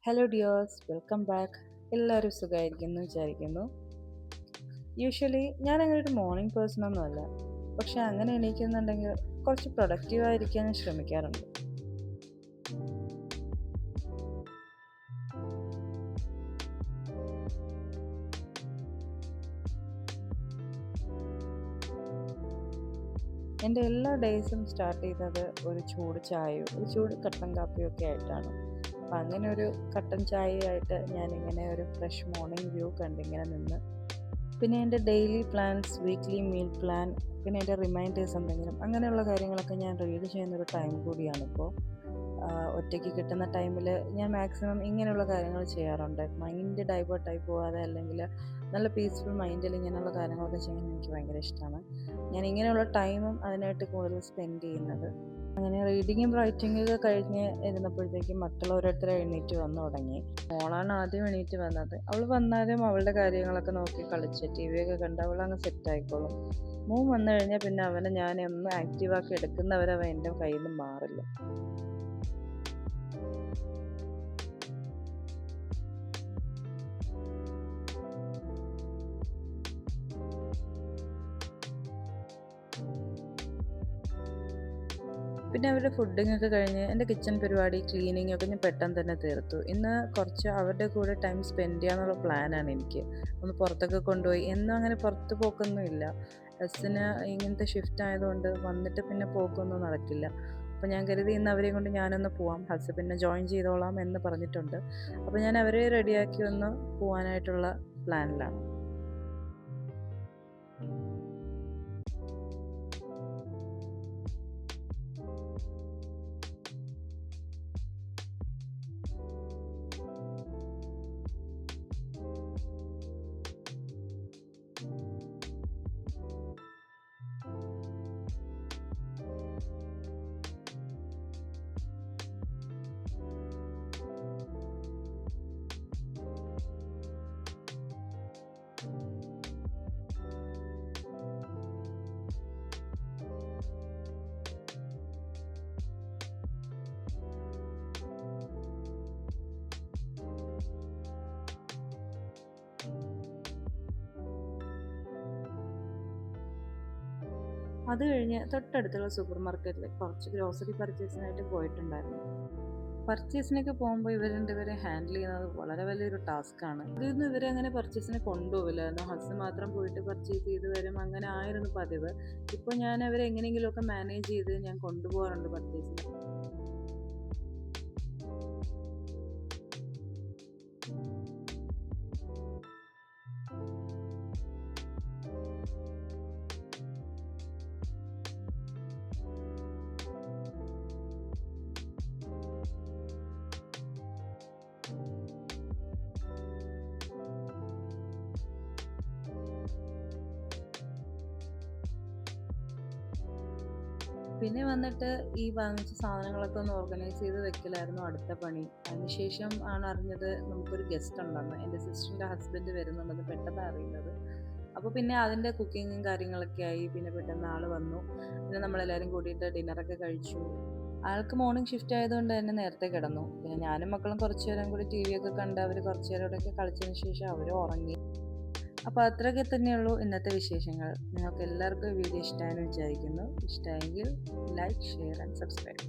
Hello dears, welcome back. എല്ലാവരും സുഖമായിരിക്കുന്നു വിചാരിക്കുന്നു. യൂഷ്വലി ഞാൻ അങ്ങനെ ഒരു മോർണിംഗ് പേഴ്സൺ ഒന്നുമല്ല, പക്ഷെ അങ്ങനെ എണീക്കുന്നുണ്ടെങ്കിൽ കുറച്ച് പ്രൊഡക്റ്റീവായിരിക്കാൻ ശ്രമിക്കാറുണ്ട്. എൻ്റെ എല്ലാ ഡേയ്സും സ്റ്റാർട്ട് ചെയ്യുന്നത് ഒരു ചൂട് ചായയോ ഒരു ചൂട് കട്ടൻ കാപ്പിയോ ഒക്കെ ആയിട്ടാണ്. അപ്പം അങ്ങനെ ഒരു കട്ടൻ ചായയായിട്ട് ഞാനിങ്ങനെ ഒരു ഫ്രഷ് മോർണിംഗ് വ്യൂ കണ്ടിങ്ങനെ നിന്ന്, പിന്നെ എൻ്റെ daily plans, weekly meal plan, പിന്നെ എൻ്റെ റിമൈൻഡേഴ്സ് എന്തെങ്കിലും അങ്ങനെയുള്ള കാര്യങ്ങളൊക്കെ ഞാൻ റീഡ് ചെയ്യുന്നൊരു ടൈം കൂടിയാണിപ്പോൾ. ഒറ്റയ്ക്ക് കിട്ടുന്ന ടൈമിൽ ഞാൻ മാക്സിമം ഇങ്ങനെയുള്ള കാര്യങ്ങൾ ചെയ്യാറുണ്ട്. മൈൻഡ് ഡൈവേർട്ടായി പോകാതെ, അല്ലെങ്കിൽ നല്ല പീസ്ഫുൾ മൈൻഡിൽ ഇങ്ങനെയുള്ള കാര്യങ്ങളൊക്കെ ചെയ്യാൻ എനിക്ക് ഭയങ്കര ഇഷ്ടമാണ്. ഞാൻ ഇങ്ങനെയുള്ള ടൈമും അതിനായിട്ട് കൂടുതൽ സ്പെൻഡ് ചെയ്യുന്നത്. അങ്ങനെ റീഡിങ്ങും റൈറ്റിങ്ങൊക്കെ കഴിഞ്ഞ് ഇരുന്നപ്പോഴത്തേക്കും മറ്റുള്ള ഓരോരുത്തരെ എണീറ്റ് വന്നു തുടങ്ങി. മോളാണ് ആദ്യം എണീറ്റ് വന്നത്. അവൾ വന്നാലും അവളുടെ കാര്യങ്ങളൊക്കെ നോക്കി കളിച്ച് ടി വി ഒക്കെ കണ്ട് അവളങ്ങ് സെറ്റായിക്കോളും. മോൻ വന്നു കഴിഞ്ഞാൽ പിന്നെ അവനെ ഞാൻ ഒന്ന് ആക്റ്റീവാക്കി എടുക്കുന്നവരെ അവൻ എൻ്റെ കയ്യിൽ നിന്ന് മാറില്ല. പിന്നെ അവരുടെ ഫുഡിങ്ങൊക്കെ കഴിഞ്ഞ് എൻ്റെ കിച്ചൺ പരിപാടി, ക്ലീനിങ് ഒക്കെ ഞാൻ പെട്ടെന്ന് തന്നെ തീർത്തു. ഇന്ന് കുറച്ച് അവരുടെ കൂടെ ടൈം സ്പെൻഡ് ചെയ്യാന്നുള്ള പ്ലാനാണ് എനിക്ക്. ഒന്ന് പുറത്തൊക്കെ കൊണ്ടുപോയി, എന്നും അങ്ങനെ പുറത്ത് പോക്കൊന്നുമില്ല. ബസ്സിന് ഇങ്ങനത്തെ ഷിഫ്റ്റ് ആയതുകൊണ്ട് വന്നിട്ട് പിന്നെ പോക്കൊന്നും നടക്കില്ല. അപ്പോൾ ഞാൻ കരുതി ഇന്ന് അവരെയും കൊണ്ട് ഞാനൊന്ന് പോവാം, ഹസ് പിന്നെ ജോയിൻ ചെയ്തോളാം എന്ന് പറഞ്ഞിട്ടുണ്ട്. അപ്പോൾ ഞാൻ അവരെ റെഡിയാക്കി ഒന്ന് പോകാനായിട്ടുള്ള പ്ലാനിലാണ്. അത് കഴിഞ്ഞ് തൊട്ടടുത്തുള്ള സൂപ്പർ മാർക്കറ്റിൽ കുറച്ച് ഗ്രോസറി പർച്ചേസിനായിട്ട് പോയിട്ടുണ്ടായിരുന്നു. പർച്ചേസിനൊക്കെ പോകുമ്പോൾ ഇവർ രണ്ടുപേരെ ഹാൻഡിൽ ചെയ്യുന്നത് വളരെ വലിയൊരു ടാസ്ക്കാണ്. ഇതൊന്നും ഇവരെ അങ്ങനെ പർച്ചേസിന് കൊണ്ടുപോകില്ലായിരുന്നു. ഹസ് മാത്രം പോയിട്ട് പർച്ചേസ് ചെയ്ത് വരും, അങ്ങനെ ആയിരുന്നു പതിവ്. ഇപ്പോൾ ഞാൻ അവരെ എങ്ങനെയെങ്കിലുമൊക്കെ മാനേജ് ചെയ്ത് ഞാൻ കൊണ്ടുപോകാറുണ്ട് പർച്ചേസിന്. പിന്നെ വന്നിട്ട് ഈ വാങ്ങിച്ച സാധനങ്ങളൊക്കെ ഒന്ന് ഓർഗനൈസ് ചെയ്ത് വെക്കലായിരുന്നു അടുത്ത പണി. അതിനുശേഷം ആണ് അറിഞ്ഞത് നമുക്കൊരു ഗസ്റ്റ് ഉണ്ടെന്ന്. എൻ്റെ സിസ്റ്ററിൻ്റെ ഹസ്ബൻഡ് വരുന്നുണ്ടെന്ന് പെട്ടെന്ന് അറിയുന്നത്. അപ്പോൾ പിന്നെ അതിൻ്റെ കുക്കിങ്ങും കാര്യങ്ങളൊക്കെ ആയി. പിന്നെ പെട്ടെന്ന് ആൾ വന്നു. പിന്നെ നമ്മളെല്ലാവരും കൂടിയിട്ട് ഡിന്നറൊക്കെ കഴിച്ചു. ആൾക്ക് മോർണിംഗ് ഷിഫ്റ്റ് ആയതുകൊണ്ട് തന്നെ നേരത്തെ കിടന്നു. പിന്നെ ഞാനും മക്കളും കുറച്ച് നേരം കൂടി ടി വി ഒക്കെ കണ്ട് അവർ കുറച്ച് നേരം ഇവിടെയൊക്കെ കളിച്ചതിന് ശേഷം അവർ ഉറങ്ങി. അപ്പോൾ അത്രയൊക്കെ തന്നെയുള്ളൂ ഇന്നത്തെ വിശേഷങ്ങൾ. നിങ്ങൾക്ക് എല്ലാവർക്കും ഈ വീഡിയോ ഇഷ്ടമായെന്ന് വിചാരിക്കുന്നു. ഇഷ്ടമായെങ്കിൽ ലൈക്ക്, ഷെയർ ആൻഡ് സബ്സ്ക്രൈബ്.